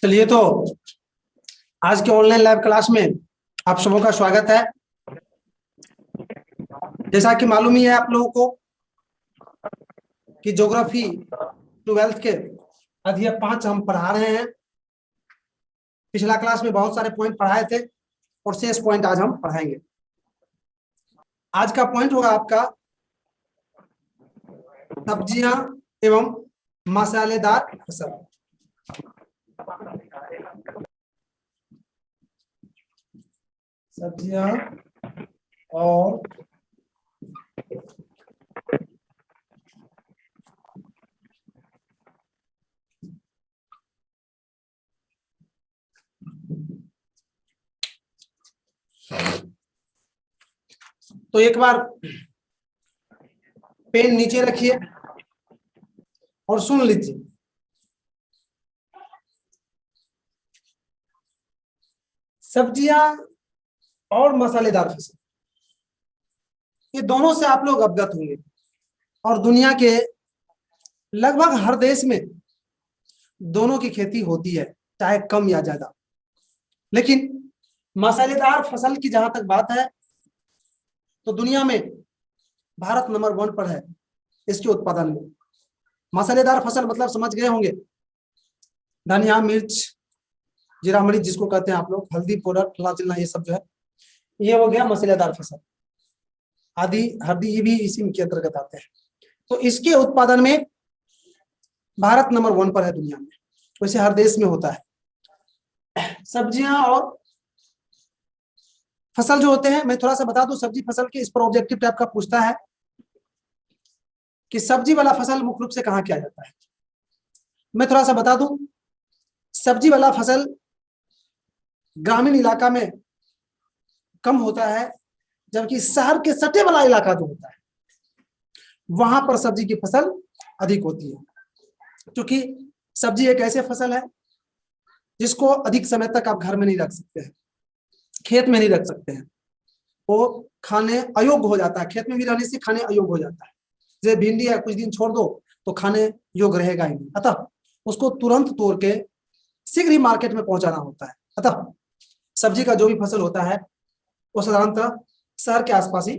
चलिए तो आज के ऑनलाइन लाइव क्लास में आप सबों का स्वागत है। जैसा कि मालूम ही है आप लोगों को कि ज्योग्राफी 12th के अध्याय 5 हम पढ़ा रहे हैं। पिछला क्लास में बहुत सारे पॉइंट पढ़ाए थे और शेष पॉइंट आज हम पढ़ाएंगे। आज का पॉइंट होगा आपका सब्जियां एवं मसालेदार फसल। सब्जियां और तो एक बार पेन नीचे रखिए और सुन लीजिए। सब्जियां और मसालेदार फसल, ये दोनों से आप लोग अवगत होंगे और दुनिया के लगभग हर देश में दोनों की खेती होती है, चाहे कम या ज्यादा। लेकिन मसालेदार फसल की जहां तक बात है तो दुनिया में भारत नंबर 1 पर है इसके उत्पादन में। मसालेदार फसल मतलब समझ गए होंगे, धनिया, मिर्च, जीरा मरीच जिसको कहते हैं आप लोग, हल्दी पाउडर, फला चिलना, ये सब जो है ये हो गया मसालेदार फसल। आदि, हल्दी, ये भी इसी के अंतर्गत आते हैं। तो इसके उत्पादन में भारत नंबर 1 पर है दुनिया में, वैसे हर देश में होता है। सब्जियां और फसल जो होते हैं, मैं थोड़ा सा बता दूं सब्जी फसल के, इस पर ऑब्जेक्टिव टाइप का पूछता है कि सब्जी वाला फसल मुख्य रूप से कहाँ किया जाता है। मैं थोड़ा सा बता दूं, सब्जी वाला फसल ग्रामीण इलाका में कम होता है, जबकि शहर के सटे वाला इलाका जो होता है वहां पर सब्जी की फसल अधिक होती है। क्योंकि सब्जी एक ऐसे फसल है जिसको अधिक समय तक आप घर में नहीं रख सकते हैं, खेत में नहीं रख सकते हैं, वो खाने अयोग्य हो जाता है। खेत में भी रहने से खाने अयोग्य हो जाता है। जैसे भिंडी है, कुछ दिन छोड़ दो तो खाने योग्य रहेगा ही नहीं, अतः उसको तुरंत तोड़ के शीघ्र ही मार्केट में पहुंचाना होता है। अतः सब्जी का जो भी फसल होता है वो साधारणतः शहर के आसपास ही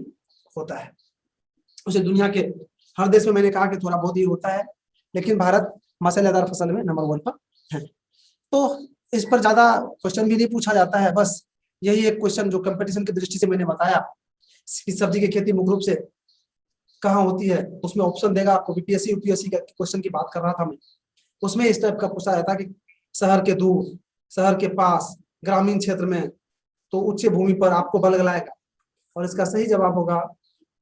होता है। उसे दुनिया के हर देश में मैंने कहा कि थोड़ा बहुत ही होता है, लेकिन भारत मसालेदार फसल में नंबर 1 पर है। तो इस पर ज्यादा क्वेश्चन भी नहीं पूछा जाता है, बस यही एक क्वेश्चन जो कंपटीशन की दृष्टि से मैंने बताया कि सब्जी की खेती मुख्य रूप से कहाँ होती है, उसमें ऑप्शन देगा आपको। बीपीएससी यूपीएससी का क्वेश्चन की बात कर रहा था मैं, उसमें इस टाइप का पूछा जाता है कि शहर के दूर, शहर के पास, ग्रामीण क्षेत्र में, तो उच्च भूमि पर आपको बल लगाएगा। और इसका सही जवाब होगा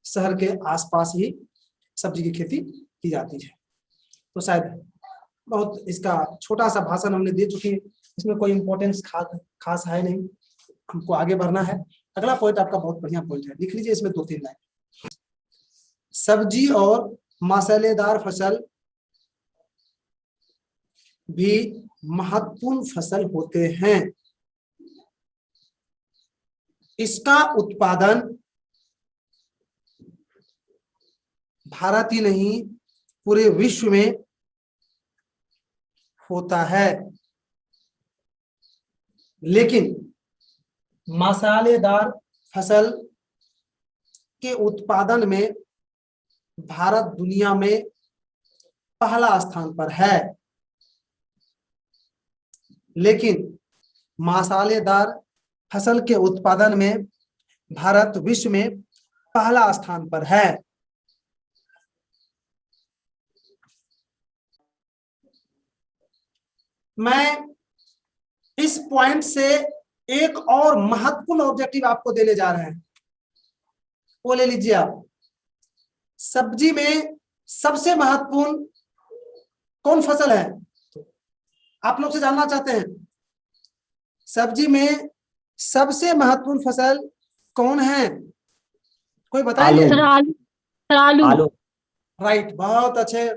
शहर के आसपास ही सब्जी की खेती की जाती है। तो शायद बहुत इसका छोटा सा भाषण हमने दे चुके हैं, इसमें कोई इंपॉर्टेंस खास है नहीं, हमको आगे बढ़ना है। अगला पॉइंट आपका बहुत बढ़िया पॉइंट है, लिख लीजिए इसमें 2-3 लाइन। सब्जी और मसालेदार फसल भी महत्वपूर्ण फसल होते हैं। इसका उत्पादन भारत ही नहीं पूरे विश्व में होता है। लेकिन मसालेदार फसल के उत्पादन में भारत दुनिया में पहला स्थान पर है। लेकिन मसालेदार फसल के उत्पादन में भारत विश्व में पहला स्थान पर है। मैं इस पॉइंट से एक और महत्वपूर्ण ऑब्जेक्टिव आपको देने जा रहे हैं, वो ले लीजिए आप। सब्जी में सबसे महत्वपूर्ण कौन फसल है, आप लोग से जानना चाहते हैं। सब्जी में सबसे महत्वपूर्ण फसल कौन है, कोई बताइए। आलू। राइट, बहुत अच्छे,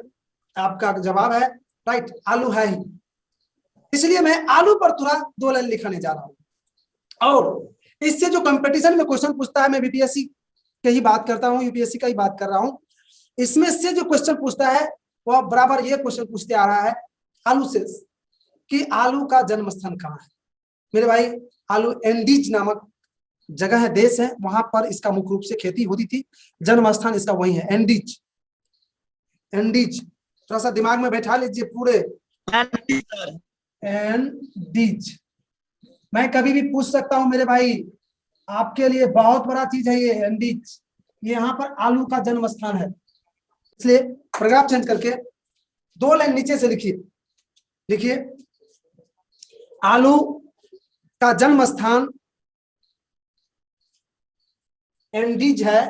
आपका जवाब है राइट, आलू है ही। इसलिए मैं आलू पर थोड़ा 2 लाइन लिखने जा रहा हूं। और इससे जो कंपटीशन में क्वेश्चन पूछता है, मैं बीपीएससी की ही बात करता हूं, यूपीएससी का ही बात कर रहा हूं, इसमें से जो क्वेश्चन पूछता है वह बराबर ये क्वेश्चन पूछते आ रहा है आलू से कि आलू का जन्म स्थान कहाँ है। मेरे भाई आलू एंडीज नामक जगह है, देश है, वहां पर इसका मुख्य रूप से खेती होती थी। जन्म स्थान इसका वही है, एंडीज। एंडीज थोड़ा सा दिमाग में बैठा लीजिए पूरे, एंडीज। मैं कभी भी पूछ सकता हूं मेरे भाई, आपके लिए बहुत बड़ा चीज है ये एंडीज। ये यहाँ पर आलू का जन्म स्थान है, इसलिए पैराग्राफ चेंज करके 2 लाइन नीचे से लिखिए। लिखिए आलू का जन्म स्थान एंडीज है।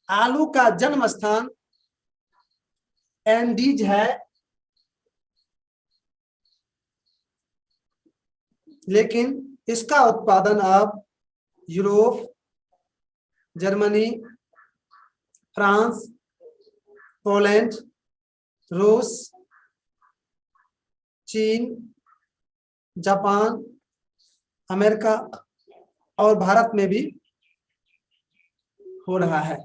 आलू का जन्म स्थान एंडीज है, लेकिन इसका उत्पादन अब यूरोप, जर्मनी, फ्रांस, पोलैंड, रूस, चीन, जापान, अमेरिका और भारत में भी हो रहा है।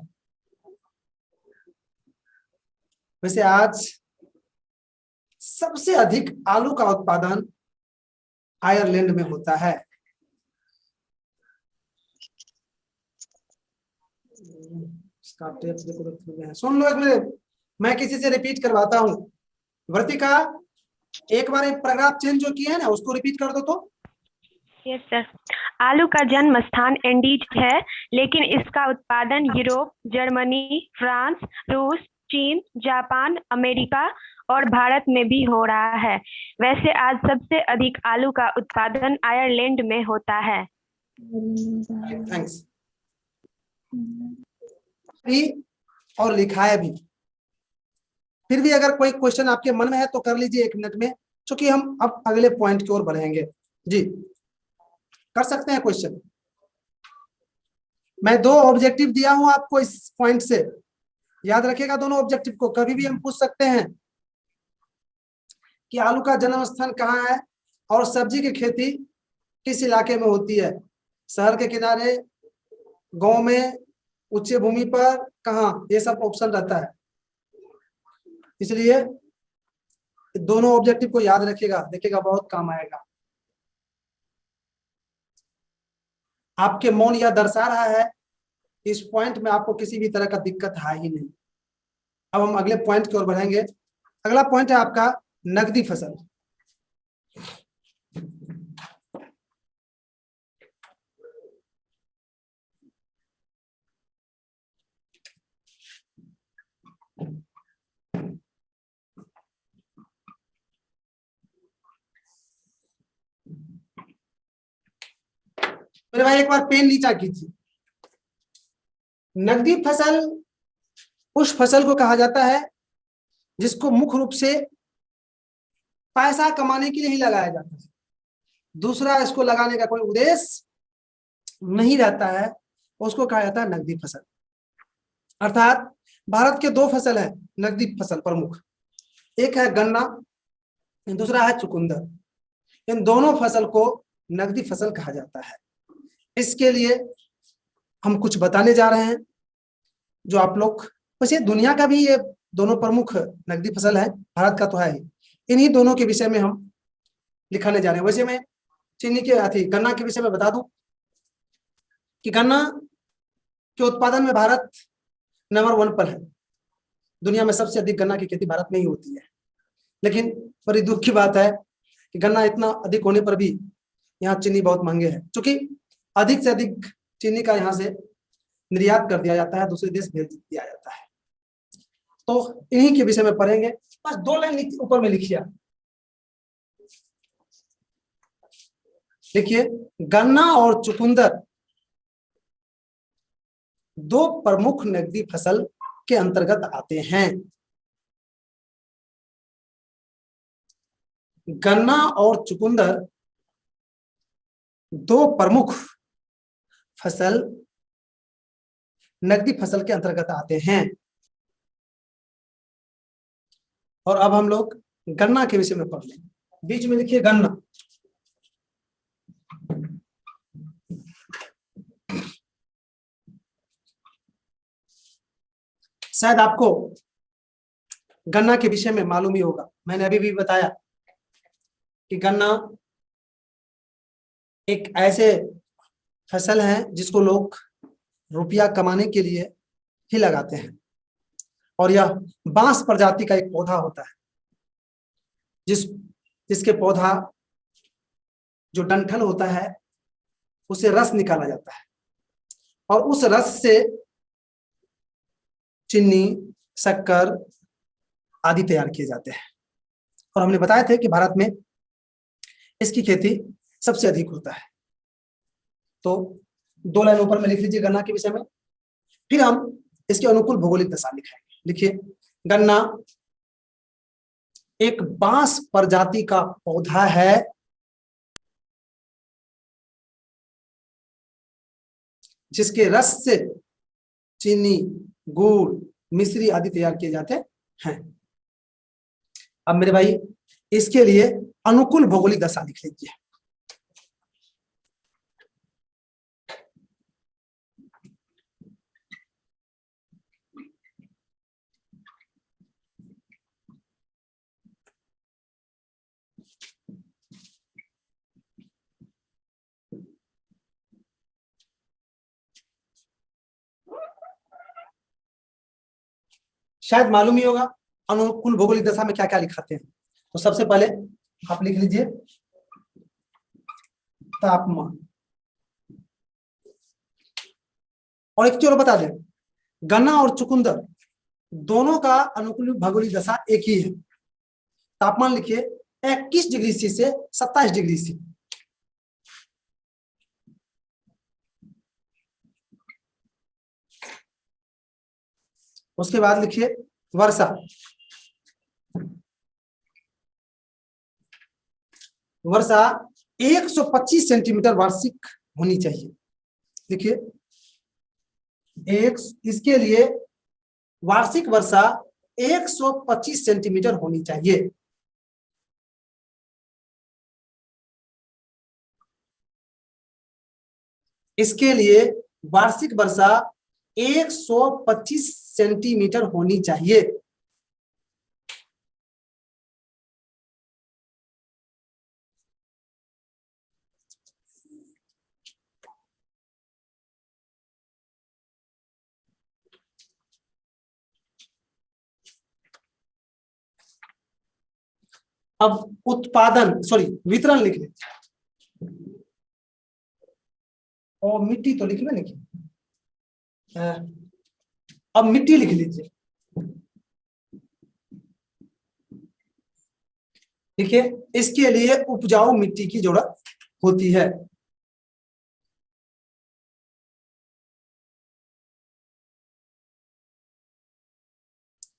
वैसे आज सबसे अधिक आलू का उत्पादन आयरलैंड में होता है। इसका टेप देखो, सुन लो एक मिनट, मैं किसी से रिपीट करवाता हूँ। वर्तिका एक बार एक पैराग्राफ चेंज जो किया है ना उसको रिपीट कर दो तो। Yes sir. आलू का जन्म स्थान एंडीज है, लेकिन इसका उत्पादन यूरोप, जर्मनी, फ्रांस, रूस, चीन, जापान, अमेरिका और भारत में भी हो रहा है। वैसे आज सबसे अधिक आलू का उत्पादन आयरलैंड में होता है। थैंक्स। भी और लिखा है भी, फिर भी अगर कोई क्वेश्चन आपके मन में है तो कर लीजिए 1 मिनट में, क्योंकि हम अब अगले पॉइंट की ओर बढ़ेंगे। जी कर सकते हैं क्वेश्चन। मैं 2 ऑब्जेक्टिव दिया हूं आपको, इस पॉइंट से याद रखिएगा दोनों ऑब्जेक्टिव को। कभी भी हम पूछ सकते हैं कि आलू का जन्म स्थान कहाँ है और सब्जी की खेती किस इलाके में होती है, शहर के किनारे, गांव में, उच्च भूमि पर, कहाँ, ये सब ऑप्शन रहता है। इसलिए दोनों ऑब्जेक्टिव को याद रखिएगा, देखिएगा बहुत काम आएगा। आपके मौन यह दर्शा रहा है इस पॉइंट में आपको किसी भी तरह का दिक्कत है ही नहीं। अब हम अगले पॉइंट की ओर बढ़ेंगे। अगला पॉइंट है आपका नकदी फसल। मेरे भाई एक बार पेन नीचा कीजिए। नकदी फसल उस फसल को कहा जाता है जिसको मुख्य रूप से पैसा कमाने के लिए ही लगाया जाता है, दूसरा इसको लगाने का कोई उद्देश्य नहीं रहता है, उसको कहा जाता है नकदी फसल। अर्थात भारत के 2 फसल है नकदी फसल प्रमुख, एक है गन्ना, दूसरा है चुकंदर। इन दोनों फसल को नकदी फसल कहा जाता है। इसके लिए हम कुछ बताने जा रहे हैं जो आप लोग, वैसे दुनिया का भी ये दोनों प्रमुख नकदी फसल है, भारत का तो है ही। इन्हीं दोनों के विषय में हम लिखाने जा रहे हैं। वैसे मैं चीनी के गन्ना के विषय में बता दूं कि गन्ना के उत्पादन में भारत नंबर 1 पर है। दुनिया में सबसे अधिक गन्ना की खेती भारत में ही होती है। लेकिन बड़ी दुख की बात है कि गन्ना इतना अधिक होने पर भी यहाँ चीनी बहुत महंगे है, क्योंकि अधिक से अधिक चीनी का यहाँ से निर्यात कर दिया जाता है, दूसरे देश भेज दिया जाता है। तो इन्हीं के विषय में पढ़ेंगे। बस 2 लाइन ऊपर में लिखिए। देखिए गन्ना और चुकंदर 2 प्रमुख नकदी फसल के अंतर्गत आते हैं। गन्ना और चुकंदर 2 प्रमुख फसल नकदी फसल के अंतर्गत आते हैं। और अब हम लोग गन्ना के विषय में पढ़ लेंगे। बीच में लिखिए गन्ना। शायद आपको गन्ना के विषय में मालूम ही होगा, मैंने अभी भी बताया कि गन्ना एक ऐसे फसल है जिसको लोग रुपया कमाने के लिए ही लगाते हैं, और यह बांस प्रजाति का एक पौधा होता है जिसके पौधा जो डंठल होता है उसे रस निकाला जाता है, और उस रस से चीनी, शक्कर आदि तैयार किए जाते हैं। और हमने बताया था कि भारत में इसकी खेती सबसे अधिक होता है। तो 2 लाइन ऊपर में लिख लीजिए गन्ना के विषय में। फिर हम इसके अनुकूल भौगोलिक दशा लिखेंगे। लिखिए, गन्ना एक बांस प्रजाति का पौधा है जिसके रस से चीनी, गुड़, मिश्री आदि तैयार किए जाते हैं। अब मेरे भाई इसके लिए अनुकूल भौगोलिक दशा लिख लीजिए। शायद मालूम ही होगा अनुकूल भौगोलिक दशा में क्या क्या लिखाते हैं। तो सबसे पहले आप लिख लीजिए तापमान। और एक चीज और बता दें, गन्ना और चुकंदर दोनों का अनुकूल भौगोलिक दशा एक ही है। तापमान लिखिए 21 डिग्री सी से 27 डिग्री सी। उसके बाद लिखिए वर्षा। वर्षा 125 सेंटीमीटर वार्षिक होनी चाहिए। देखिए, इसके लिए वार्षिक वर्षा 125 सेंटीमीटर होनी चाहिए। इसके लिए वार्षिक वर्षा 125 सेंटीमीटर होनी चाहिए। अब उत्पादन वितरण लिख लीजिए। और मिट्टी तो लिख में लिखिए। अब मिट्टी लिख लीजिए। देखिए, इसके लिए उपजाऊ मिट्टी की जरूरत होती है।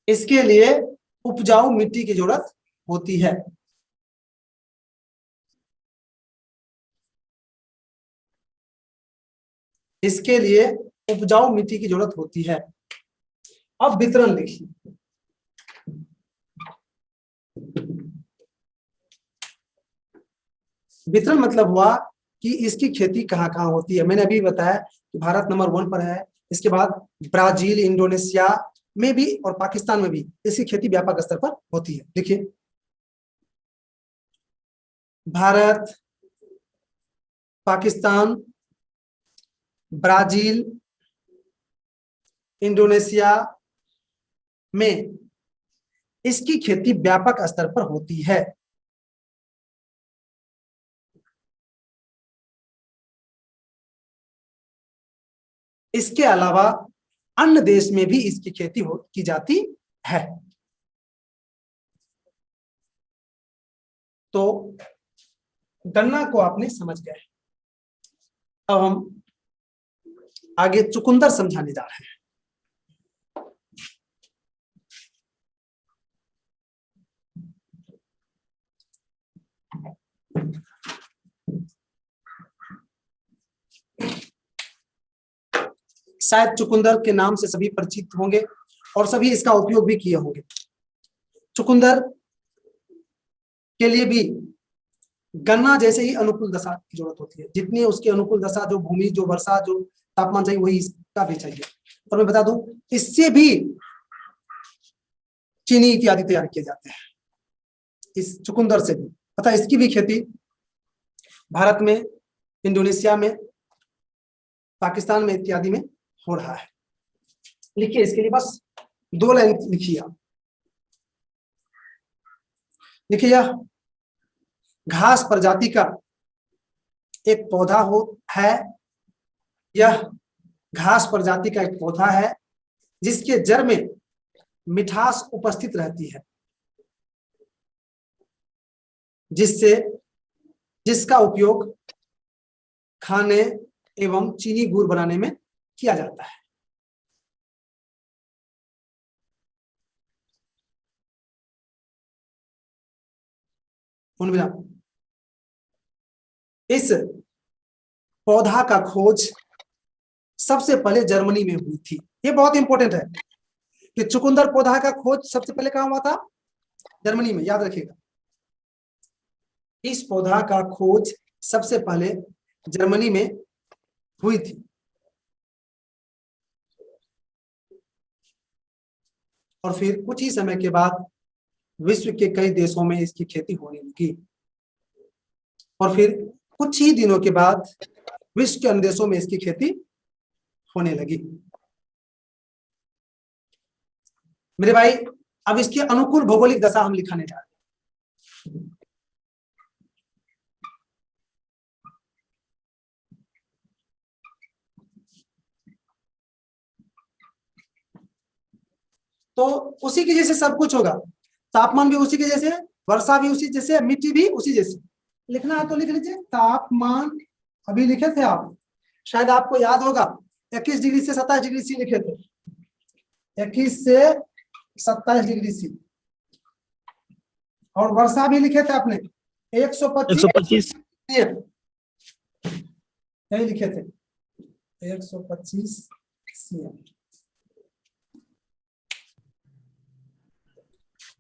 इसके लिए उपजाऊ मिट्टी की जरूरत होती है। इसके लिए उपजाऊ मिट्टी की जरूरत होती है। अब वितरण लिखिए। वितरण मतलब हुआ कि इसकी खेती कहाँ कहाँ होती है। मैंने अभी बताया कि भारत नंबर 1 पर है। इसके बाद ब्राजील, इंडोनेशिया में भी और पाकिस्तान में भी इसकी खेती व्यापक स्तर पर होती है। देखिए, भारत, पाकिस्तान, ब्राजील, इंडोनेशिया में इसकी खेती व्यापक स्तर पर होती है। इसके अलावा अन्य देश में भी इसकी खेती की जाती है। तो गन्ना को आपने समझ गए। अब हम आगे चुकंदर समझाने जा रहे हैं। शायद चुकंदर के नाम से सभी परिचित होंगे और सभी इसका उपयोग भी किए होंगे। चुकंदर के लिए भी गन्ना जैसे ही अनुकूल दशा की जरूरत होती है। जितनी उसकी अनुकूल दशा, जो भूमि, जो वर्षा, जो तापमान चाहिए, वही इसका भी चाहिए। और मैं बता दूं, इससे भी चीनी इत्यादि तैयार किए जाते हैं इस चुकंदर से भी। अतः इसकी भी खेती भारत में, इंडोनेशिया में, पाकिस्तान में इत्यादि में हो रहा है। लिखिए इसके लिए बस 2 लाइन लिखिए आप। देखिए यह घास प्रजाति का एक पौधा है। यह घास प्रजाति का एक पौधा है जिसके जड़ में मिठास उपस्थित रहती है, जिसका उपयोग खाने एवं चीनी गुड़ बनाने में किया जाता है। इस पौधा का खोज सबसे पहले जर्मनी में हुई थी। ये बहुत इंपॉर्टेंट है कि चुकंदर पौधा का खोज सबसे पहले कहां हुआ था? जर्मनी में, याद रखिएगा। इस पौधा का खोज सबसे पहले जर्मनी में हुई थी और फिर कुछ ही समय के बाद विश्व के कई देशों में इसकी खेती होने लगी और फिर कुछ ही दिनों के बाद विश्व के अन्य देशों में इसकी खेती होने लगी। मेरे भाई, अब इसकी अनुकूल भौगोलिक दशा हम लिखाने जा रहे हैं। तो उसी के जैसे सब कुछ होगा, तापमान भी उसी के जैसे, वर्षा भी उसी जैसे, मिट्टी भी उसी जैसे। लिखना है तो लिख लीजिए तापमान। अभी लिखे थे आप, शायद आपको याद होगा 21 डिग्री से 27 डिग्री सी लिखे थे, 21 से 27 डिग्री सी। और वर्षा भी लिखे थे आपने 125 यही लिखे थे 125 सीएम।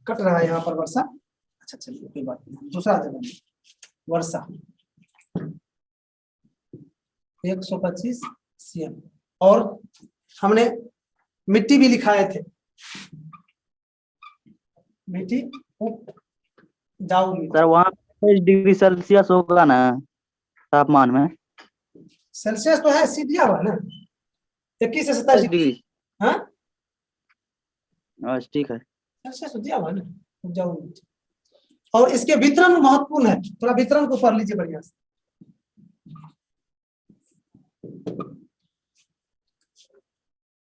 कट रहा है यहाँ पर वर्षा। अच्छा चलिए कोई बात नहीं, दूसरा जगह वर्षा 125 सीएम। और हमने मिट्टी भी लिखाए थे, मिट्टी सर वहाँ 5 डिग्री सेल्सियस होगा ना तापमान में? सेल्सियस तो है, सीध दिया हुआ ना 21 से 27 डिग्री। हाँ ठीक है, सेल्सियस तो दिया हुआ ना, जाओ। और इसके वितरण महत्वपूर्ण है, थोड़ा वितरण को पढ़ लीजिए बढ़िया से।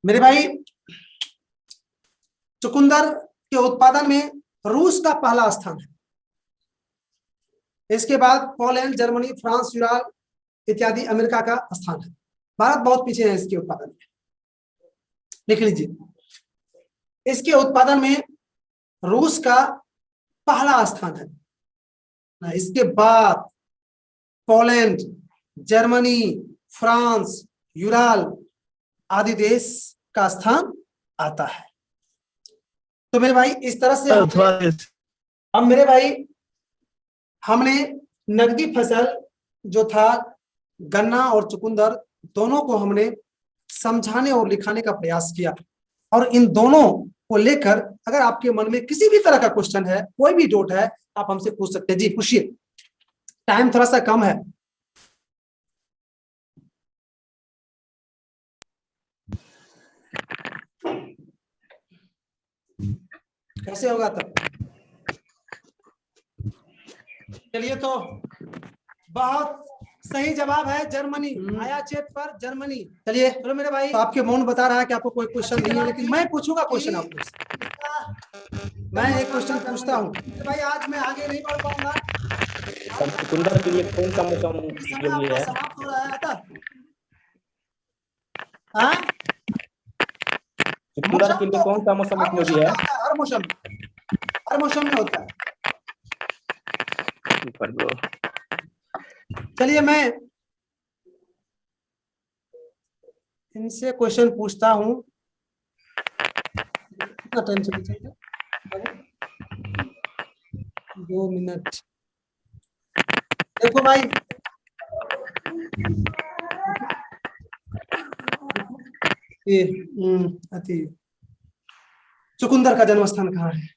मेरे भाई, चुकंदर के उत्पादन में रूस का पहला स्थान है। इसके बाद पोलैंड, जर्मनी, फ्रांस, यूराल इत्यादि अमेरिका का स्थान है। भारत बहुत पीछे है इसके उत्पादन में, लिख लीजिए। इसके उत्पादन में रूस का पहला स्थान है। इसके बाद पोलैंड, जर्मनी, फ्रांस, यूराल आदि देश का स्थान आता है। तो मेरे भाई इस तरह से अब मेरे भाई हमने नकदी फसल जो था गन्ना और चुकंदर, दोनों को हमने समझाने और लिखाने का प्रयास किया। और इन दोनों को लेकर अगर आपके मन में किसी भी तरह का क्वेश्चन है, कोई भी डाउट है, आप हमसे पूछ सकते हैं। जी पूछिए, टाइम थोड़ा सा कम है। कैसे होगा तब? चलिए, तो बहुत सही जवाब है जर्मनी। आया चैट पर जर्मनी। चलिए चलो मेरे भाई, तो आपके मौन बता रहा है कि आपको कोई क्वेश्चन नहीं है, लेकिन मैं पूछूंगा क्वेश्चन आपको। मैं एक क्वेश्चन पूछता हूँ भाई, आज मैं आगे नहीं बढ़ पाऊंगा। चुकंदर के लिए कौन सा मौसम उपयोगी है? समाप्त हो रहा है आता। हाँ, चुकंदर के लिए कौन सा मौसम उपयोगी है? हर मौसम में होता है। चलिए मैं इनसे क्वेश्चन पूछता हूं। कितना टाइम से पूछेंगे? 2 मिनट। देखो भाई, ये चुकंदर का जन्म स्थान कहाँ है?